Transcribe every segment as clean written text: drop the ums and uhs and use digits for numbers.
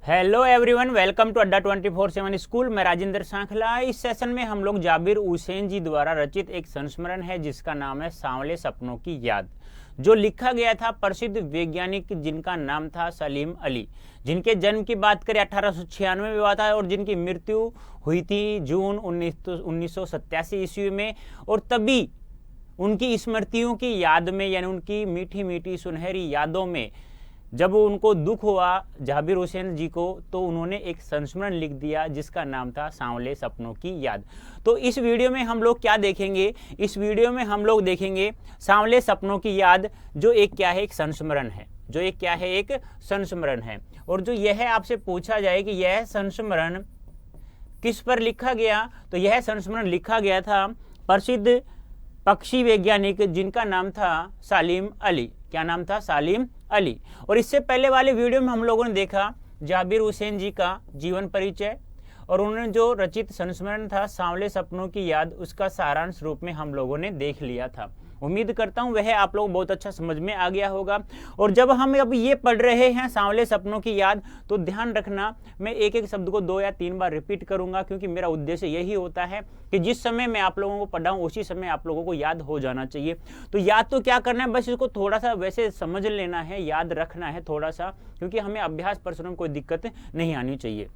Hello everyone, welcome to अड्डा 24/7 school. मैं राजेंद्र सांखला। इस सेशन में हम लोग जाबिर हुसैन जी द्वारा रचित एक संस्मरण है जिसका नाम है सांवले सपनों की याद, जो लिखा गया था प्रसिद्ध वैज्ञानिक जिनका नाम था सलीम अली, जिनके जन्म की बात करें 1896 में हुआ था और जिनकी मृत्यु हुई थी जून 1987 ईस्वी में। और तभी उनकी स्मृतियों की याद में, यानी उनकी मीठी मीठी सुनहरी यादों में जब उनको दुख हुआ जाबिर हुसैन जी को, तो उन्होंने एक संस्मरण लिख दिया जिसका नाम था सांवले सपनों की याद। तो इस वीडियो में हम लोग क्या देखेंगे? इस वीडियो में हम लोग देखेंगे सांवले सपनों की याद, जो एक क्या है, एक संस्मरण है, जो एक क्या है, एक संस्मरण है। और जो यह आपसे पूछा जाए कि यह संस्मरण किस पर लिखा गया, तो यह संस्मरण लिखा गया था प्रसिद्ध पक्षी वैज्ञानिक जिनका नाम था सलीम अली। क्या नाम था? सलीम अली। और इससे पहले वाले वीडियो में हम लोगों ने देखा जाबिर हुसैन जी का जीवन परिचय, और उन्होंने जो रचित संस्मरण था सांवले सपनों की याद, उसका सारांश रूप में हम लोगों ने देख लिया था। उम्मीद करता हूं वह आप लोग बहुत अच्छा समझ में आ गया होगा। और जब हम अब ये पढ़ रहे हैं सांवले सपनों की याद, तो ध्यान रखना, मैं एक एक शब्द को 2 या 3 बार रिपीट करूंगा, क्योंकि मेरा उद्देश्य यही होता है कि जिस समय मैं आप लोगों को पढ़ाऊं उसी समय आप लोगों को याद हो जाना चाहिए। तो याद तो क्या करना है, बस इसको थोड़ा सा वैसे समझ लेना है, याद रखना है थोड़ा सा, क्योंकि हमें अभ्यास परिश्रम में कोई दिक्कत नहीं आनी चाहिए।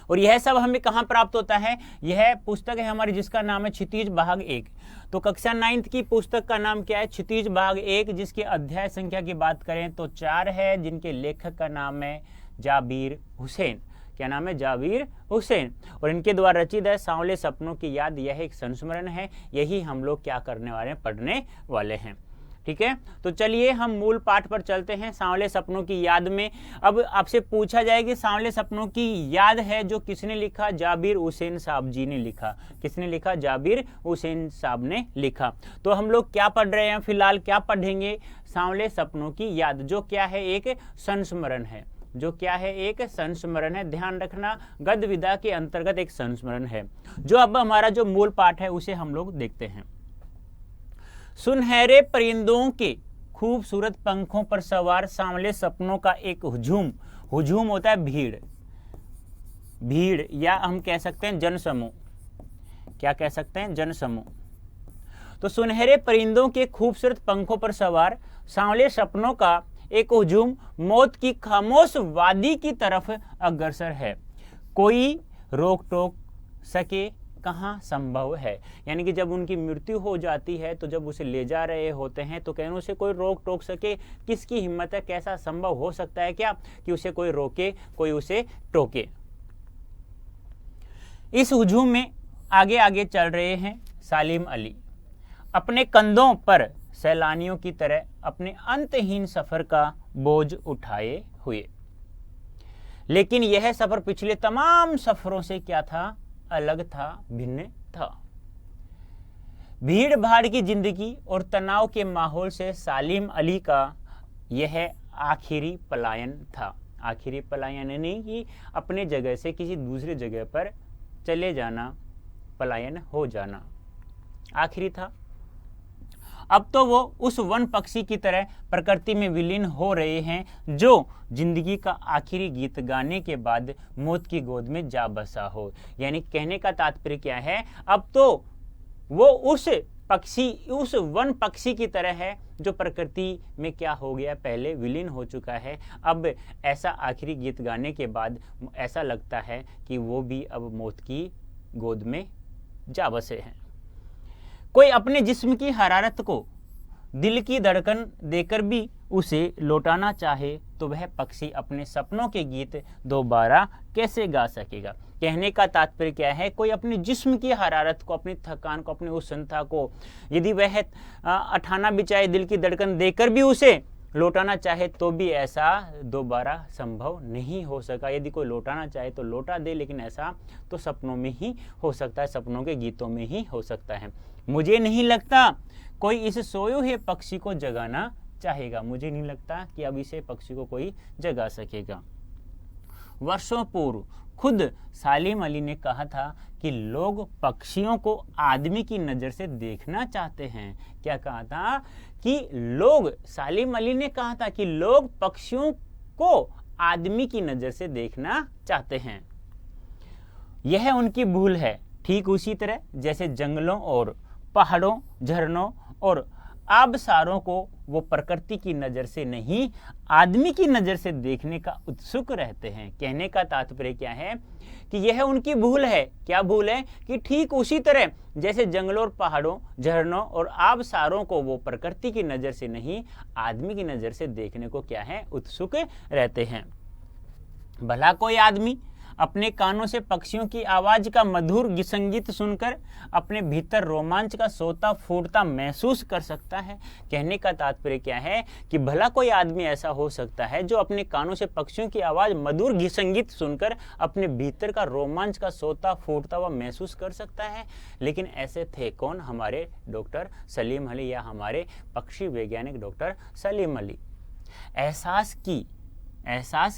और यह सब हमें कहाँ प्राप्त होता है? यह पुस्तक है हमारी जिसका नाम है क्षितिज भाग 1। तो कक्षा 9th की पुस्तक का नाम क्या है? क्षितिज भाग 1, जिसके अध्याय संख्या की बात करें तो 4 है, जिनके लेखक का नाम है जाबिर हुसैन। क्या नाम है? जाबिर हुसैन। और इनके द्वारा रचित है सांवले सपनों की याद। यह एक संस्मरण है, यही हम लोग क्या करने वाले हैं, पढ़ने वाले हैं। ठीक है, तो चलिए हम मूल पाठ पर चलते हैं। सांवले सपनों की याद में अब आपसे पूछा जाए कि सांवले सपनों की याद है जो किसने लिखा? जाबिर हुसैन साहब जी ने लिखा। किसने लिखा? जाबिर हुसैन साहब ने लिखा। तो हम लोग क्या पढ़ रहे हैं फिलहाल? क्या पढ़ेंगे? सांवले सपनों की याद, जो क्या है, एक संस्मरण है। जो क्या है? एक संस्मरण है। ध्यान रखना, गद्य विधा के अंतर्गत एक संस्मरण है। जो अब हमारा जो मूल पाठ है उसे हम लोग देखते हैं। सुनहरे परिंदों के खूबसूरत पंखों पर सवार सांवले सपनों का एक हुजूम। हुजूम होता है भीड़, भीड़, या हम कह सकते हैं जनसमूह। क्या कह सकते हैं? जनसमूह। तो सुनहरे परिंदों के खूबसूरत पंखों पर सवार सांवले सपनों का एक हुजूम मौत की खामोश वादी की तरफ अग्रसर है। कोई रोक टोक सके कहाँ संभव है। यानी कि जब उनकी मृत्यु हो जाती है, तो जब उसे ले जा रहे होते हैं, तो कहने उसे कोई रोक टोक सके, किसकी हिम्मत है? कैसा संभव हो सकता है क्या कि उसे कोई रोके, कोई उसे टोके। इस हुजूम में आगे आगे चल रहे हैं सलीम अली, अपने कंधों पर सैलानियों की तरह अपने अंतहीन सफर का बोझ उठाए हुए। लेकिन यह सफर पिछले तमाम सफरों से क्या था? अलग था, भिन्न था। भीड़ भाड़ की जिंदगी और तनाव के माहौल से सलीम अली का यह आखिरी पलायन था। आखिरी पलायन नहीं कि अपने जगह से किसी दूसरे जगह पर चले जाना, पलायन हो जाना, आखिरी था। अब तो वो उस वन पक्षी की तरह प्रकृति में विलीन हो रहे हैं जो जिंदगी का आखिरी गीत गाने के बाद मौत की गोद में जा बसा हो। यानी कहने का तात्पर्य क्या है? अब तो वो उस पक्षी, उस वन पक्षी की तरह है जो प्रकृति में क्या हो गया, पहले विलीन हो चुका है। अब ऐसा आखिरी गीत गाने के बाद ऐसा लगता है कि वो भी अब मौत की गोद में जा बसे हैं। कोई अपने जिस्म की हरारत को दिल की धड़कन देकर भी उसे लौटाना चाहे, तो वह पक्षी अपने सपनों के गीत दोबारा कैसे गा सकेगा। कहने का तात्पर्य क्या है? कोई अपने जिस्म की हरारत को, अपनी थकान को, अपनी उष्णता को यदि वह अठाना भी चाहे, दिल की धड़कन देकर भी उसे लौटाना चाहे, तो भी ऐसा दोबारा संभव नहीं हो सका। यदि कोई लौटाना चाहे तो लौटा दे, लेकिन ऐसा तो सपनों में ही हो सकता है, सपनों के गीतों में ही हो सकता है। मुझे नहीं लगता कोई इस सोए हुए पक्षी को जगाना चाहेगा। मुझे नहीं लगता कि अब इसे पक्षी को कोई जगा सकेगा। वर्षों पूर्व खुद सलीम अली ने कहा था कि लोग पक्षियों को आदमी की नजर से देखना चाहते हैं। क्या कहा था? कि लोग, सलीम अली ने कहा था कि लोग पक्षियों को आदमी की नजर से देखना चाहते हैं। यह उनकी भूल है। ठीक उसी तरह जैसे जंगलों और पहाड़ों, झरनों और आबशारों को वो प्रकृति की नज़र से नहीं, आदमी की नज़र से देखने का उत्सुक रहते हैं। कहने का तात्पर्य क्या है कि यह उनकी भूल है। क्या भूल है? कि ठीक उसी तरह जैसे जंगलों और पहाड़ों, झरनों और आबशारों को वो प्रकृति की नज़र से नहीं, आदमी की नज़र से देखने को क्या है, उत्सुक रहते हैं। भला कोई आदमी अपने कानों से पक्षियों की आवाज का मधुर संगीत सुनकर अपने भीतर रोमांच का सोता फूटता महसूस कर सकता है। कहने का तात्पर्य क्या है कि भला कोई आदमी ऐसा हो सकता है जो अपने कानों से पक्षियों की आवाज मधुर संगीत सुनकर अपने भीतर का रोमांच का सोता फूटता हुआ महसूस कर सकता है। लेकिन ऐसे थे कौन? हमारे डॉक्टर सलीम अली या हमारे पक्षी वैज्ञानिक डॉक्टर सलीम अली। एहसास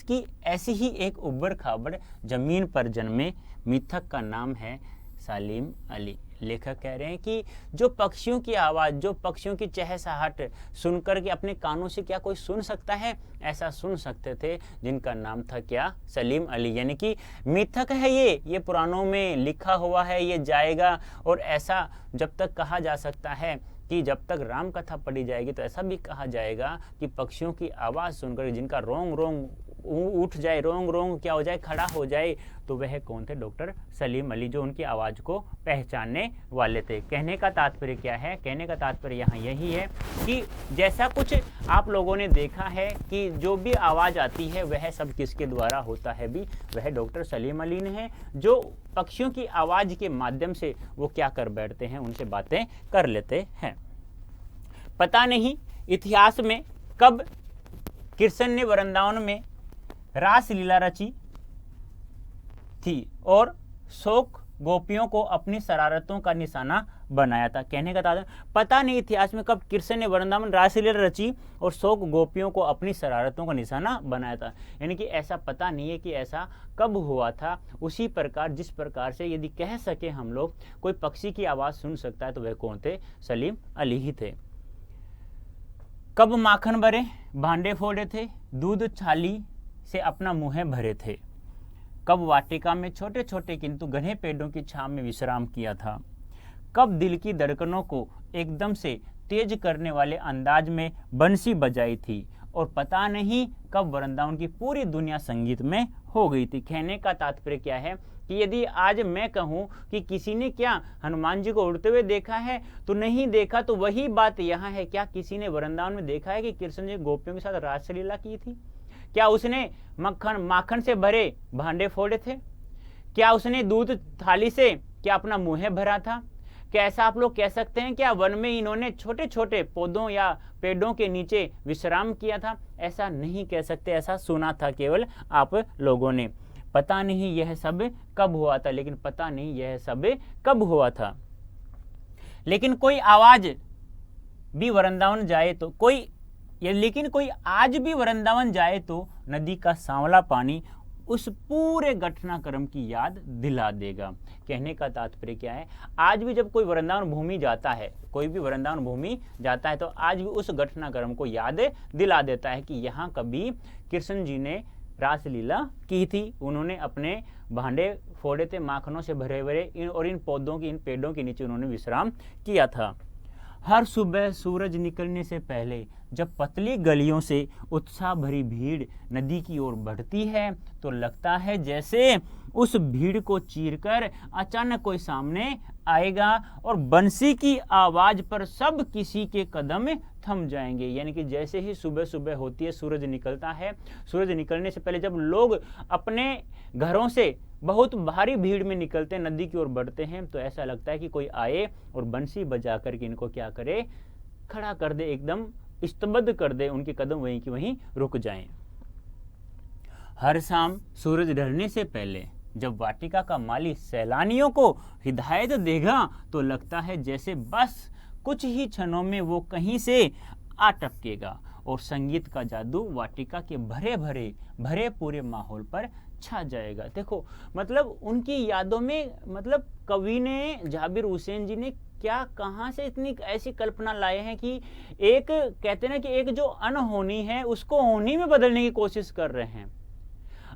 की ऐसी ही एक उबड़ खाबड़ जमीन पर जन्मे मिथक का नाम है सलीम अली। लेखक कह रहे हैं कि जो पक्षियों की आवाज़, जो पक्षियों की चहचहाहट सुनकर के अपने कानों से क्या कोई सुन सकता है? ऐसा सुन सकते थे जिनका नाम था क्या? सलीम अली। यानी कि मिथक है ये पुराणों में लिखा हुआ है, ये जाएगा। और ऐसा जब तक कहा जा सकता है कि जब तक राम कथा पढ़ी जाएगी तो ऐसा भी कहा जाएगा कि पक्षियों की आवाज़ सुनकर जिनका रोंग रोंग उठ जाए, रोंग रोंग क्या हो जाए, खड़ा हो जाए, तो वह कौन थे? डॉक्टर सलीम अली, जो उनकी आवाज़ को पहचानने वाले थे। कहने का तात्पर्य क्या है? कहने का तात्पर्य यहाँ यही है कि जैसा कुछ आप लोगों ने देखा है कि जो भी आवाज़ आती है वह सब किसके द्वारा होता है? भी वह डॉक्टर सलीम अली ने है, जो पक्षियों की आवाज़ के माध्यम से वो क्या कर बैठते हैं, उनसे बातें कर लेते हैं। पता नहीं इतिहास में कब कृष्ण ने वृंदावन में रासलीला रची थी और शोक गोपियों को अपनी शरारतों का निशाना बनाया था। कहने का तात्पर्य पता नहीं इतिहास में कब कृष्ण ने वृंदावन रासलीला रची और शोक गोपियों को अपनी शरारतों का निशाना बनाया था। यानी कि ऐसा पता नहीं है कि ऐसा कब हुआ था। उसी प्रकार जिस प्रकार से यदि कह सके हम लोग कोई पक्षी की आवाज़ सुन सकता है तो वह कौन थे? सलीम अली ही थे। कब माखन भरे भांडे फोड़े थे, दूध छाली से अपना मुँह भरे थे। कब वाटिका में छोटे छोटे किंतु घने पेड़ों की छांव में विश्राम किया था। कब दिल की धड़कनों को एकदम से तेज करने वाले अंदाज में बंसी बजाई थी। और पता नहीं कब वृंदावन की पूरी दुनिया संगीत में हो गई थी। कहने का तात्पर्य क्या है कि यदि आज मैं कहूँ कि किसी ने क्या हनुमान जी को उड़ते हुए देखा है तो नहीं देखा, तो वही बात यहाँ है। क्या किसी ने वृंदावन में देखा है कि कृष्ण जी गोपियों के साथ रासलीला की थी? क्या उसने माखन से भरे भांडे फोड़े थे? क्या उसने दूध थाली से क्या अपना मुँह भरा था? क्या ऐसा आप लोग कह सकते हैं क्या वन में इन्होंने छोटे छोटे पौधों या पेड़ों के नीचे विश्राम किया था? ऐसा नहीं कह सकते, ऐसा सुना था केवल आप लोगों ने। पता नहीं यह सब कब हुआ था, लेकिन पता नहीं यह सब कब हुआ था। लेकिन कोई आवाज भी वृंदावन जाए तो लेकिन कोई आज भी वृंदावन जाए तो नदी का सांवला पानी उस पूरे घटनाक्रम की याद दिला देगा। कहने का तात्पर्य क्या है? आज भी जब कोई वृंदावन भूमि जाता है, कोई भी वृंदावन भूमि जाता है तो आज भी उस घटनाक्रम को याद दिला देता है कि यहाँ कभी कृष्ण जी ने रासलीला की थी। उन्होंने अपने भांडे फोड़े थे माखनों से भरे भरे और इन पेड़ों के नीचे उन्होंने विश्राम किया था। हर सुबह सूरज निकलने से पहले जब पतली गलियों से उत्साह भरी भीड़ नदी की ओर बढ़ती है तो लगता है जैसे उस भीड़ को चीरकर अचानक कोई सामने आएगा और बंसी की आवाज पर सब किसी के कदम थम जाएंगे। यानी कि जैसे ही सुबह सुबह होती है, सूरज निकलता है, सूरज निकलने से पहले जब लोग अपने घरों से बहुत भारी भीड़ में निकलते हैं, नदी की ओर बढ़ते हैं, तो ऐसा लगता है कि कोई आए और बंसी बजा करके इनको क्या करे, खड़ा कर दे, एकदम स्तब्ध कर दे, उनके कदम वहीं की वहीं रुक जाएं। हर शाम सूरज ढलने से पहले जब वाटिका का माली सैलानियों को हिदायत देगा तो लगता है जैसे बस कुछ ही क्षणों में वो कहीं से आ टपकेगा और संगीत का जादू वाटिका के भरे पूरे माहौल पर छा जाएगा। देखो मतलब उनकी यादों में, मतलब कवि ने, जाबिर हुसैन जी ने क्या कहाँ से इतनी ऐसी कल्पना लाए हैं कि एक कहते हैं ना कि एक जो अनहोनी है उसको होनी में बदलने की कोशिश कर रहे हैं।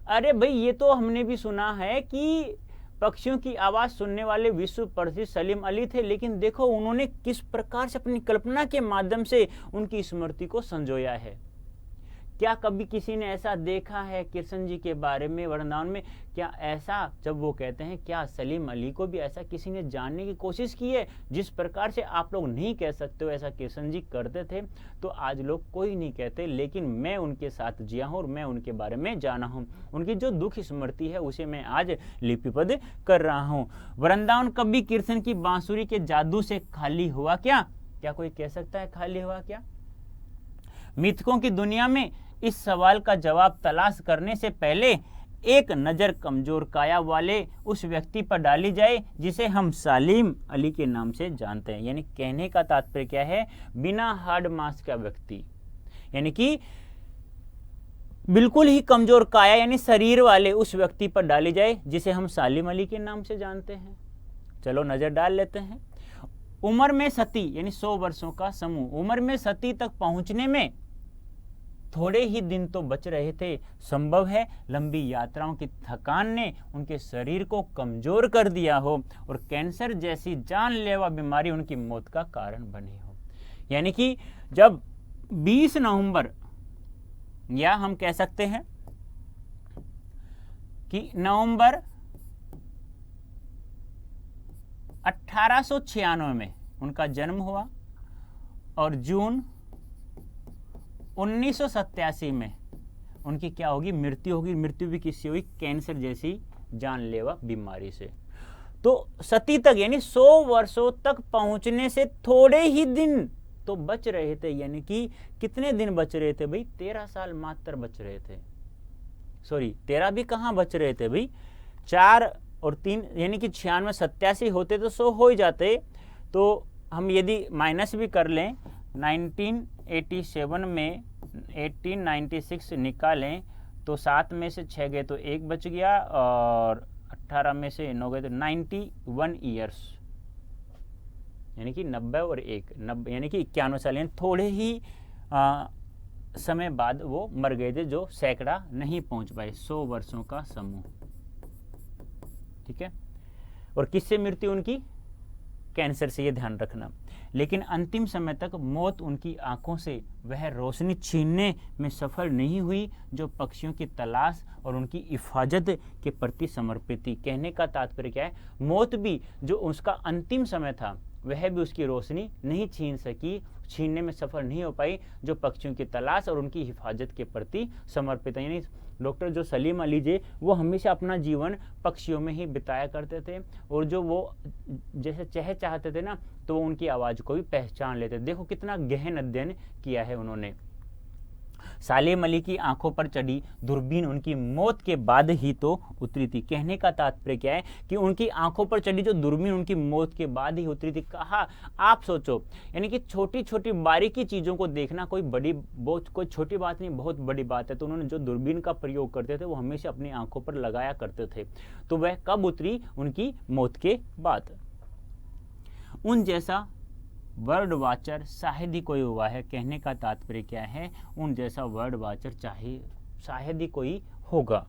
अरे भाई ये तो हमने भी सुना है कि पक्षियों की आवाज सुनने वाले विश्व प्रसिद्ध सलीम अली थे, लेकिन देखो उन्होंने किस प्रकार से अपनी कल्पना के माध्यम से उनकी स्मृति को संजोया है। क्या कभी किसी ने ऐसा देखा है कृष्ण जी के बारे में वृंदावन में? क्या ऐसा, जब वो कहते हैं, क्या सलीम अली को भी ऐसा किसी ने जानने की कोशिश की है? जिस प्रकार से आप लोग नहीं कह सकते हो ऐसा कृष्ण जी करते थे, तो आज लोग कोई नहीं कहते, लेकिन मैं उनके साथ जिया हूँ और मैं उनके बारे में जाना हूँ। उनकी जो दुख स्मृति है उसे मैं आज लिपिबद्ध कर रहा हूँ। वृंदावन कभी कृष्ण की बांसुरी के जादू से खाली हुआ क्या? क्या कोई कह सकता है खाली हुआ क्या? मिथकों की दुनिया में इस सवाल का जवाब तलाश करने से पहले एक नज़र कमजोर काया वाले उस व्यक्ति पर डाली जाए जिसे हम सलीम अली के नाम से जानते हैं। यानी कहने का तात्पर्य क्या है? बिना हार्ड मास का व्यक्ति, यानी कि बिल्कुल ही कमजोर काया यानी शरीर वाले उस व्यक्ति पर डाली जाए जिसे हम सलीम अली के नाम से जानते हैं। चलो नजर डाल लेते हैं। उम्र में सती यानी 100 वर्षों का समूह, उम्र में सती तक पहुंचने में थोड़े ही दिन तो बच रहे थे। संभव है लंबी यात्राओं की थकान ने उनके शरीर को कमजोर कर दिया हो और कैंसर जैसी जानलेवा बीमारी उनकी मौत का कारण बनी हो। यानी कि जब 20 नवंबर, या हम कह सकते हैं कि नवंबर 1896 में उनका जन्म हुआ और जून 1987 में उनकी क्या होगी? मृत्यु होगी। मृत्यु भी किससे हुई? कैंसर जैसी जानलेवा बीमारी से। तो सती तक यानी 100 वर्षों तक पहुंचने से थोड़े ही दिन तो बच रहे थे। यानी कि कितने दिन बच रहे थे भाई? 13 साल मात्र बच रहे थे। सॉरी, 13 भी कहां बच रहे थे भाई? 4 और 3 यानी कि 96 87 होते तो 100 हो ही जाते। तो हम यदि माइनस भी कर लें, 1987 में 1896 निकालें तो 7 में से 6 गए तो 1 बच गया और 18 में से 9 गए तो 91 ईयर्स, यानी कि 90 और 1 90 यानी कि 91 साल, यानी थोड़े ही समय बाद वो मर गए थे, जो सैकड़ा नहीं पहुंच पाए। 100 वर्षों का समूह, ठीक है। और किससे मृत्यु उनकी? कैंसर से, ये ध्यान रखना। लेकिन अंतिम समय तक मौत उनकी आंखों से वह रोशनी छीनने में सफल नहीं हुई जो पक्षियों की तलाश और उनकी हिफाजत के प्रति समर्पित थी। कहने का तात्पर्य क्या है? मौत भी जो उसका अंतिम समय था वह भी उसकी रोशनी नहीं छीनने में सफल नहीं हो पाई जो पक्षियों की तलाश और उनकी हिफाजत के प्रति समर्पित है। यानी डॉक्टर जो सलीम अली जी, वो हमेशा अपना जीवन पक्षियों में ही बिताया करते थे और जो वो जैसे चाहते थे ना, तो वो उनकी आवाज़ को भी पहचान लेते। देखो कितना गहन अध्ययन किया है उन्होंने। सलीम अली की आंखों पर चढ़ी दूरबीन उनकी मौत के बाद ही तो उतरी थी। कहने का तात्पर्य क्या है कि उनकी आंखों पर चढ़ी जो दूरबीन उनकी मौत के बाद ही उतरी थी। कहा, आप सोचो, यानी कि छोटी छोटी बारीकी चीज़ों को देखना कोई छोटी बात नहीं, बहुत बड़ी बात है। तो उन्होंने जो दूरबीन का प्रयोग करते थे वो हमेशा अपनी आंखों पर लगाया करते थे। तो वह कब उतरी? उनकी मौत के बाद। उन जैसा वर्ड वाचर शायद ही कोई हुआ है। कहने का तात्पर्य क्या है? उन जैसा वर्ड वाचर शायद ही कोई होगा।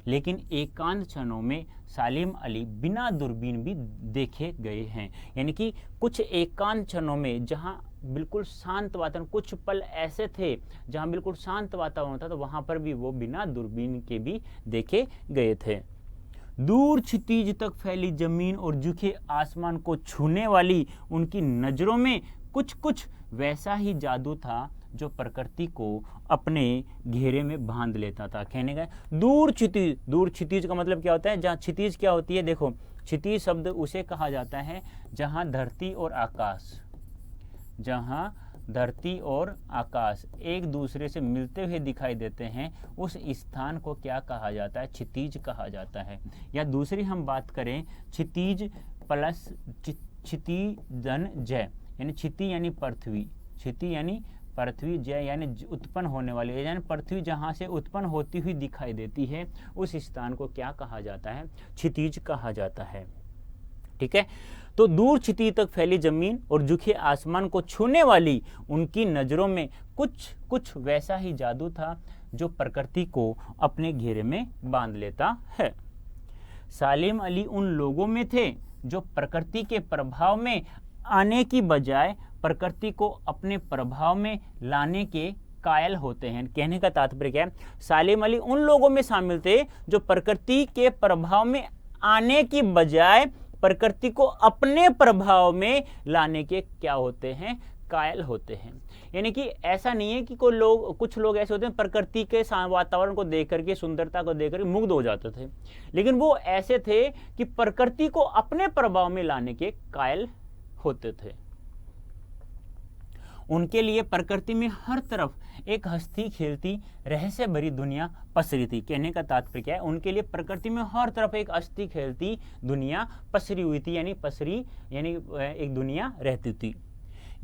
लेकिन एकांत क्षणों में सलीम अली बिना दूरबीन भी देखे गए हैं। यानी कि कुछ एकांत क्षणों में जहां बिल्कुल शांत वातावरण, कुछ पल ऐसे थे जहां बिल्कुल शांत वातावरण था, तो वहां पर भी वो बिना दूरबीन के भी देखे गए थे। दूर क्षितिज तक फैली जमीन और झुके आसमान को छूने वाली उनकी नजरों में कुछ कुछ वैसा ही जादू था जो प्रकृति को अपने घेरे में बांध लेता था। कहने का दूर क्षितिज का मतलब क्या होता है? जहाँ क्षितिज क्या होती है? देखो, क्षितिज शब्द उसे कहा जाता है जहाँ धरती और आकाश एक दूसरे से मिलते हुए दिखाई देते हैं, उस स्थान को क्या कहा जाता है? क्षितिज कहा जाता है। या दूसरी हम बात करें, क्षितिज प्लस क्षितिजन जय, यानी क्षिति यानी पृथ्वी, क्षिति यानी पृथ्वी, जय यानी उत्पन्न होने वाली, यानी पृथ्वी जहाँ से उत्पन्न होती हुई दिखाई देती है, उस स्थान को क्या कहा जाता है? क्षितिज कहा जाता है। ठीक है। तो दूर छिटी तक फैली जमीन और झुके आसमान को छूने वाली उनकी नजरों में कुछ कुछ वैसा ही जादू था जो प्रकृति को अपने घेरे में बांध लेता है। सालिम अली उन लोगों में थे जो प्रकृति के प्रभाव में आने की बजाय प्रकृति को अपने प्रभाव में लाने के कायल होते हैं। कहने का तात्पर्य क्या है, सालिम अली उन लोगों में शामिल थे जो प्रकृति के प्रभाव में आने की बजाय प्रकृति को अपने प्रभाव में लाने के क्या होते हैं, कायल होते हैं। यानी कि ऐसा नहीं है कि कुछ लोग ऐसे होते हैं प्रकृति के वातावरण को देख करके, सुंदरता को देख करके मुग्ध हो जाते थे, लेकिन वो ऐसे थे कि प्रकृति को अपने प्रभाव में लाने के कायल होते थे। उनके लिए प्रकृति में हर तरफ एक हंसती खेलती रहस्य भरी दुनिया पसरी थी। कहने का तात्पर्य क्या है, उनके लिए प्रकृति में हर तरफ एक हंसती खेलती दुनिया पसरी हुई थी, यानी एक दुनिया रहती थी।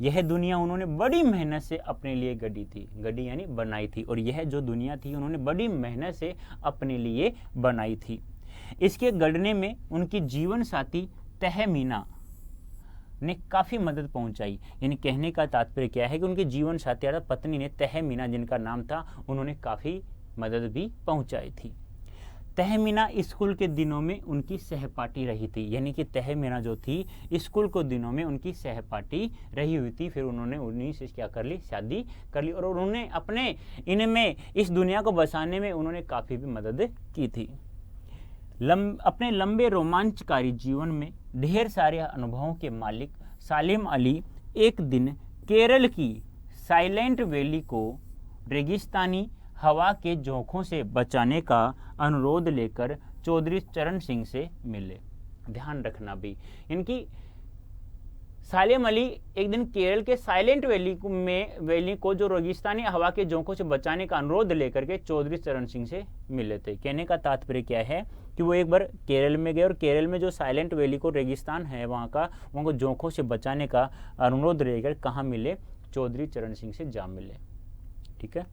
यह दुनिया उन्होंने बड़ी मेहनत से अपने लिए गढ़ी यानी बनाई थी, और यह जो दुनिया थी उन्होंने बड़ी मेहनत से अपने लिए बनाई थी। इसके गढ़ने में उनकी जीवन साथी तहमीना ने काफ़ी मदद पहुंचाई। यानी कहने का तात्पर्य क्या है कि उनके जीवन साथी अर्थात पत्नी ने, तहमीना जिनका नाम था, उन्होंने काफ़ी मदद भी पहुंचाई थी। तहमीना स्कूल के दिनों में उनकी सहपाठी रही थी, यानी कि तहमीना जो थी स्कूल के दिनों में उनकी सहपाठी रही हुई थी। फिर उन्होंने उन्हीं से क्या कर ली, शादी कर ली, और उन्होंने अपने इनमें इस दुनिया को बसाने में उन्होंने काफ़ी भी मदद की थी। अपने लंबे रोमांचकारी जीवन में ढेर सारे अनुभवों के मालिक सालिम अली एक दिन केरल की साइलेंट वैली को रेगिस्तानी हवा के झोंकों से बचाने का अनुरोध लेकर चौधरी चरण सिंह से मिले। ध्यान रखना भी, इनकी सालिम अली एक दिन केरल के साइलेंट वैली को जो रेगिस्तानी हवा के झोंकों से बचाने का अनुरोध लेकर के चौधरी चरण सिंह से मिले थे। कहने का तात्पर्य क्या है कि वो एक बार केरल में गए और केरल में जो साइलेंट वैली को रेगिस्तान है वहाँ को झोंकों से बचाने का अनुरोध लेकर कहाँ मिले, चौधरी चरण सिंह से जा मिले। ठीक है।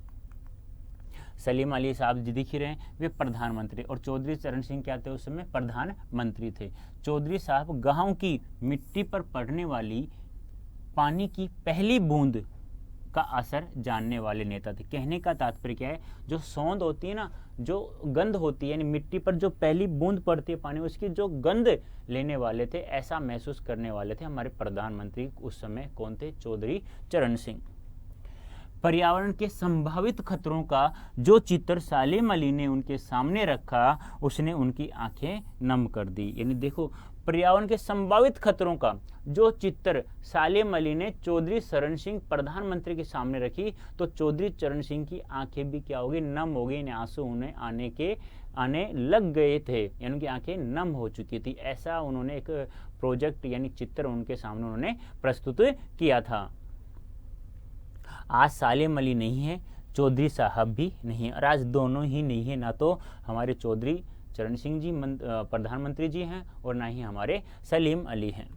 सलीम अली साहब जी दिख रहे हैं, वे प्रधानमंत्री, और चौधरी चरण सिंह क्या थे उस समय, प्रधानमंत्री थे। चौधरी साहब गांव की मिट्टी पर पड़ने वाली पानी की पहली बूंद का असर जानने वाले नेता थे। कहने का तात्पर्य क्या है, जो सौंद होती है ना, जो गंध होती है, यानी मिट्टी पर जो पहली बूंद पड़ती है पानी, उसकी जो गंध लेने वाले थे, ऐसा महसूस करने वाले थे हमारे प्रधानमंत्री उस समय कौन थे, चौधरी चरण सिंह। पर्यावरण के संभावित खतरों का जो चित्र सालिम अली ने उनके सामने रखा, उसने उनकी आंखें नम कर दी। यानी देखो, पर्यावरण के संभावित खतरों का जो चित्र सालिम अली ने चौधरी चरण सिंह प्रधानमंत्री के सामने रखी, तो चौधरी चरण सिंह की आंखें भी क्या हो गई, नम हो गई, आंसू उन्हें आने लग गए थे, यानी उनकी आंखें नम हो चुकी थी। ऐसा उन्होंने एक प्रोजेक्ट यानी चित्र उनके सामने उन्होंने प्रस्तुत किया था। आज सालिम अली नहीं है, चौधरी साहब भी नहीं है, और आज दोनों ही नहीं है, ना तो हमारे चौधरी चरण सिंह जी प्रधानमंत्री जी हैं और ना ही हमारे सलीम अली हैं।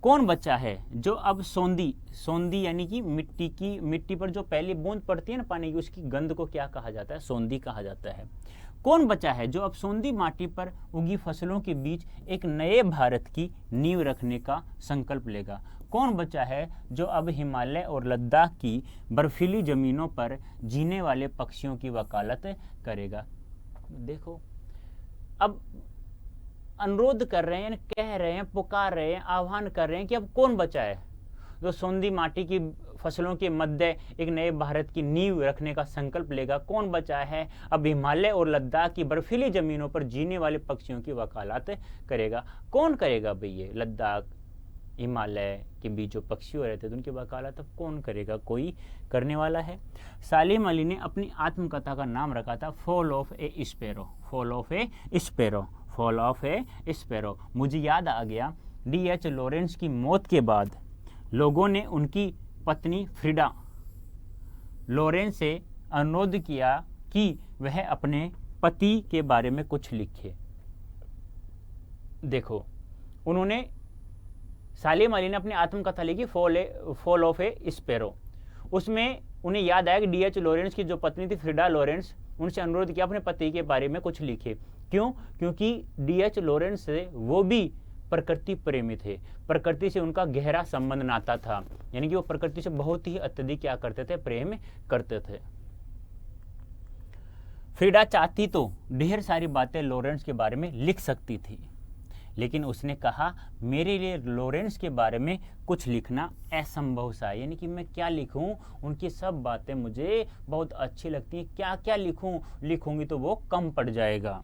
कौन बच्चा है जो अब सौंधी यानी कि मिट्टी पर जो पहली बूंद पड़ती है ना पानी की, उसकी गंध को क्या कहा जाता है, सौंधी कहा जाता है। कौन बचा है जो अब सौंधी माटी पर उगी फसलों के बीच एक नए भारत की नींव रखने का संकल्प लेगा। कौन बचा है जो अब हिमालय और लद्दाख की बर्फीली जमीनों पर जीने वाले पक्षियों की वकालत करेगा। देखो, अब अनुरोध कर रहे हैं, कह रहे हैं, पुकार रहे हैं, आह्वान कर रहे हैं कि अब कौन बचा है जो सौंधी माटी की फसलों के मध्य एक नए भारत की नींव रखने का संकल्प लेगा। कौन बचा है अब हिमालय और लद्दाख की बर्फीली जमीनों पर जीने वाले पक्षियों की वकालत करेगा। कौन करेगा भाई, ये लद्दाख हिमालय के बीच जो पक्षी रहते थे उनकी वकालत अब कौन करेगा, कोई करने वाला है। सालिम अली ने अपनी आत्मकथा का नाम रखा था fall of A sparrow. Fall of A sparrow, fall of A sparrow. मुझे याद आ गया, D.H. लॉरेंस की मौत के बाद लोगों ने उनकी पत्नी फ्रीडा लॉरेंस से अनुरोध किया कि वह अपने पति के बारे में कुछ लिखे। देखो, उन्होंने सालिम अली ने अपनी आत्मकथा लिखी फॉल ऑफ ए स्पैरो। उसमें उन्हें याद आया कि D.H. लॉरेंस की जो पत्नी थी फ्रीडा लॉरेंस, उनसे अनुरोध किया अपने पति के बारे में कुछ लिखे। क्यों? क्योंकि D.H. लॉरेंस से वो भी प्रकृति प्रेमी थे, प्रकृति से उनका गहरा संबंध नाता था, यानी कि वो प्रकृति से बहुत ही अत्यधिक क्या करते थे, प्रेम करते थे। फ्रीडा चाहती तो ढेर सारी बातें लॉरेंस के बारे में लिख सकती थी, लेकिन उसने कहा मेरे लिए लॉरेंस के बारे में कुछ लिखना असंभव सा है, यानी कि मैं क्या लिखूं, उनकी सब बातें मुझे बहुत अच्छी लगती हैं, क्या क्या लिखूंगी तो वो कम पड़ जाएगा।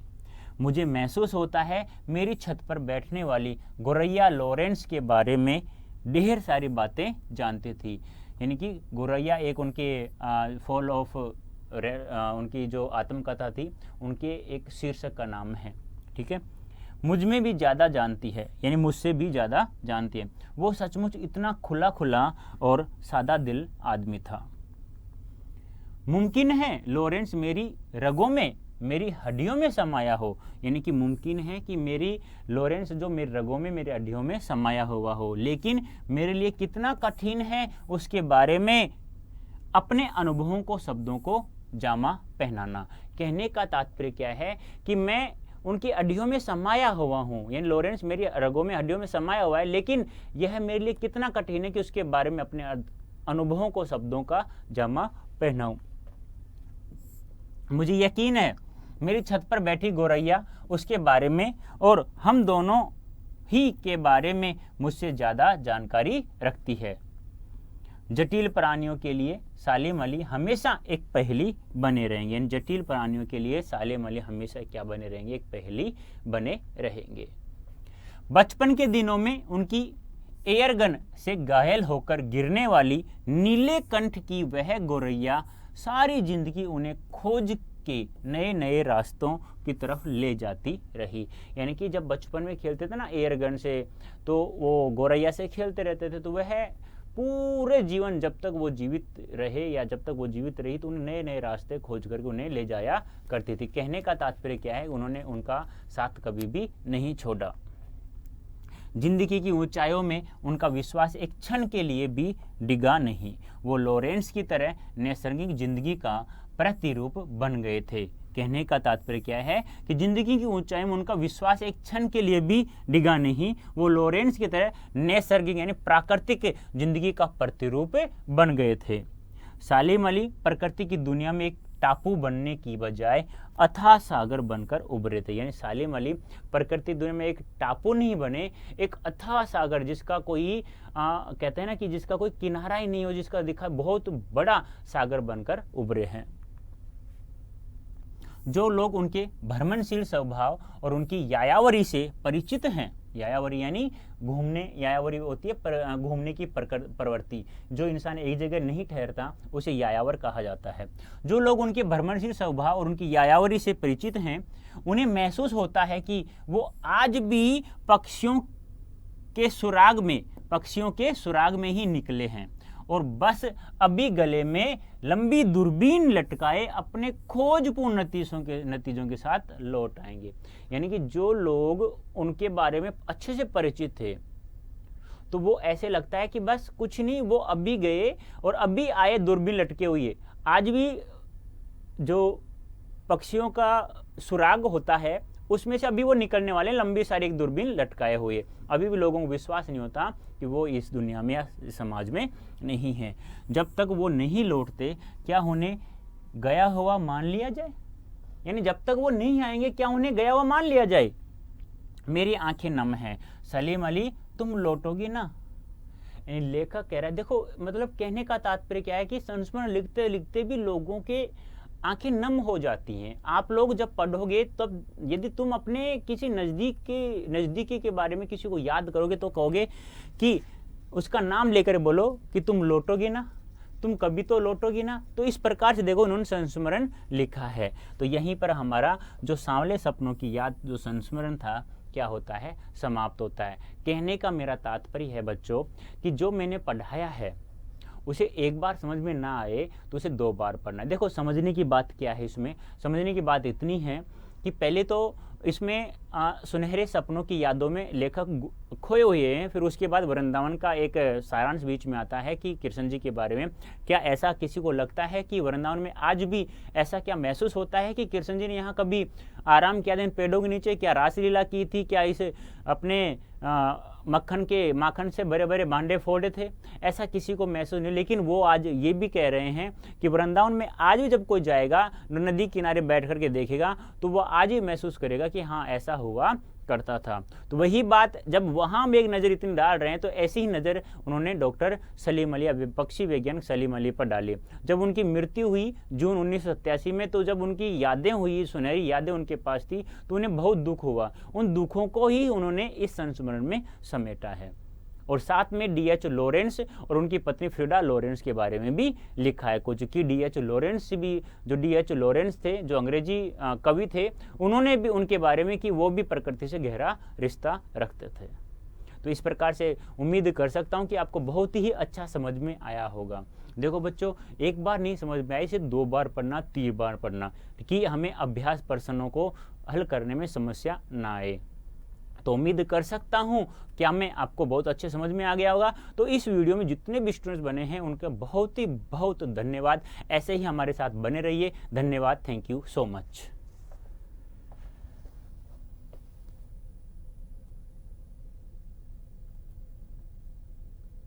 मुझे महसूस होता है मेरी छत पर बैठने वाली गोरैया लॉरेंस के बारे में ढेर सारी बातें जानती थी, यानी कि गोरैया एक उनके फॉल ऑफ उनकी जो आत्मकथा थी उनके एक शीर्षक का नाम है, ठीक है। मुझ में भी ज़्यादा जानती है, यानी मुझसे भी ज़्यादा जानती है। वो सचमुच इतना खुला खुला और सादा दिल आदमी था। मुमकिन है लॉरेंस मेरी रगों में, मेरी हड्डियों में समाया हो, यानी कि मुमकिन है कि मेरी लॉरेंस जो मेरी रगों में, मेरी हड्डियों में समाया हुआ हो, लेकिन मेरे लिए कितना कठिन है उसके बारे में अपने अनुभवों को, शब्दों को जामा पहनाना। कहने का तात्पर्य क्या है कि मैं उनकी हड्डियों में समाया हुआ हूँ, यानी लॉरेंस मेरी रगों में, हड्डियों में समाया हुआ है, लेकिन यह मेरे लिए कितना कठिन है कि उसके बारे में अपने अनुभवों को, शब्दों का जामा पहनाऊं। मुझे यकीन है मेरी छत पर बैठी गोरैया उसके बारे में और हम दोनों ही के बारे में मुझसे ज़्यादा जानकारी रखती है। जटिल प्राणियों के लिए सालिम अली हमेशा एक पहेली बने रहेंगे, यानी जटिल प्राणियों के लिए सालिम अली हमेशा क्या बने रहेंगे, एक पहेली बने रहेंगे। बचपन के दिनों में उनकी एयरगन से घायल होकर गिरने वाली नीले कंठ की वह गोरैया सारी जिंदगी उन्हें खोज के नए नए रास्तों की तरफ ले जाती रही। यानी कि जब बचपन में खेलते थे ना एयरगन से, तो वो गोरैया से खेलते रहते थे, तो वह पूरे जीवन जब तक वो जीवित रहे या जब तक वो जीवित रही तो उन्हें नए नए रास्ते खोज करके उन्हें ले जाया करती थी। कहने का तात्पर्य क्या है, उन्होंने उनका साथ कभी भी नहीं छोड़ा। जिंदगी की ऊंचाइयों में उनका विश्वास एक क्षण के लिए भी डिगा नहीं। वो लॉरेंस की तरह नैसर्गिक जिंदगी का प्रतिरूप बन गए थे। कहने का तात्पर्य क्या है कि जिंदगी की ऊंचाई में उनका विश्वास एक क्षण के लिए भी डिगा नहीं। वो लॉरेंस की तरह नैसर्गिक यानी प्राकृतिक जिंदगी का प्रतिरूप बन गए थे। सालिम अली प्रकृति की दुनिया में एक टापू बनने की बजाय अथाह सागर बनकर उभरे थे। यानी सालिम अली प्रकृति दुनिया में एक टापू नहीं बने, एक अथाह सागर जिसका कोई कहते हैं ना कि जिसका कोई किनारा ही नहीं हो, जिसका दिखा बहुत बड़ा सागर बनकर उभरे हैं। जो लोग उनके भ्रमणशील स्वभाव और उनकी यायावरी से परिचित हैं, यायावरी यानी घूमने, यायावरी होती है घूमने की प्रवृत्ति, जो इंसान एक जगह नहीं ठहरता उसे यायावर कहा जाता है। जो लोग उनके भ्रमणशील स्वभाव और उनकी यायावरी से परिचित हैं, उन्हें महसूस होता है कि वो आज भी पक्षियों के सुराग में ही निकले हैं और बस अभी गले में लंबी दूरबीन लटकाए अपने खोजपूर्ण नतीजों के साथ लौट आएंगे। यानी कि जो लोग उनके बारे में अच्छे से परिचित थे, तो वो ऐसे लगता है कि बस कुछ नहीं, वो अभी गए और अभी आए दूरबीन लटके हुए। आज भी जो पक्षियों का सुराग होता है उसमें से अभी वो निकलने वाले लंबी सारी एक दूरबीन लटकाए हुए। अभी भी लोगों को विश्वास नहीं होता कि वो इस दुनिया में या समाज में नहीं है। जब तक वो नहीं लौटते क्या उन्हें गया हुआ मान लिया जाए? यानी जब तक वो नहीं आएंगे क्या उन्हें गया हुआ मान लिया जाए? मेरी आंखें नम हैं, सलीम अली तुम लौटोगी ना? लेखक कह रहा है, देखो मतलब कहने का तात्पर्य क्या है कि संस्मरण लिखते लिखते भी लोगों के आंखें नम हो जाती हैं। आप लोग जब पढ़ोगे तब यदि तुम अपने किसी नज़दीकी के बारे में किसी को याद करोगे तो कहोगे कि उसका नाम लेकर बोलो कि तुम लौटोगे ना, तुम कभी तो लौटोगी ना। तो इस प्रकार से देखो उन्होंने संस्मरण लिखा है। तो यहीं पर हमारा जो सांवले सपनों की याद जो संस्मरण था क्या होता है, समाप्त होता है। कहने का मेरा तात्पर्य है बच्चों कि जो मैंने पढ़ाया है उसे एक बार समझ में ना आए तो उसे 2 बार पढ़ना है। देखो समझने की बात क्या है, इसमें समझने की बात इतनी है कि पहले तो इसमें सुनहरे सपनों की यादों में लेखक खोए हुए हैं। फिर उसके बाद वृंदावन का एक सारांश बीच में आता है कि कृष्ण जी के बारे में, क्या ऐसा किसी को लगता है कि वृंदावन में आज भी ऐसा क्या महसूस होता है कि कृष्ण जी ने यहाँ कभी आराम किया दिन पेड़ों के नीचे, क्या रासलीला की थी, क्या इस अपने माखन से बड़े बड़े भांडे फोड़े थे? ऐसा किसी को महसूस नहीं। लेकिन वो आज ये भी कह रहे हैं कि वृंदावन में आज भी जब कोई जाएगा, नदी किनारे बैठ करके देखेगा, तो वो आज ही महसूस करेगा कि हाँ ऐसा हुआ करता था। तो वही बात जब वहां हम एक नज़र इतनी डाल रहे हैं, तो ऐसी ही नज़र उन्होंने डॉक्टर सलीम अली, विपक्षी वैज्ञानिक सलीम अली पर डाली। जब उनकी मृत्यु हुई जून 1987 में, तो जब उनकी यादें हुई, सुनहरी यादें उनके पास थी, तो उन्हें बहुत दुख हुआ। उन दुखों को ही उन्होंने इस संस्मरण में समेटा है। और साथ में D.H. लॉरेंस और उनकी पत्नी फ्रीडा लॉरेंस के बारे में भी लिखा है कुछ, कि D.H. लॉरेंस भी, जो D.H. लॉरेंस थे, जो अंग्रेजी कवि थे, उन्होंने भी उनके बारे में कि वो भी प्रकृति से गहरा रिश्ता रखते थे। तो इस प्रकार से उम्मीद कर सकता हूँ कि आपको बहुत ही अच्छा समझ में आया होगा। देखो बच्चों, एक बार नहीं समझ में आई, सिर्फ 2 बार पढ़ना, 3 बार पढ़ना, कि हमें अभ्यास प्रश्नों को हल करने में समस्या ना आए। तो उम्मीद कर सकता हूं क्या मैं आपको बहुत अच्छे समझ में आ गया होगा। तो इस वीडियो में जितने भी स्टूडेंट्स बने हैं उनका बहुत ही बहुत धन्यवाद। ऐसे ही हमारे साथ बने रहिए। धन्यवाद। Thank you so much.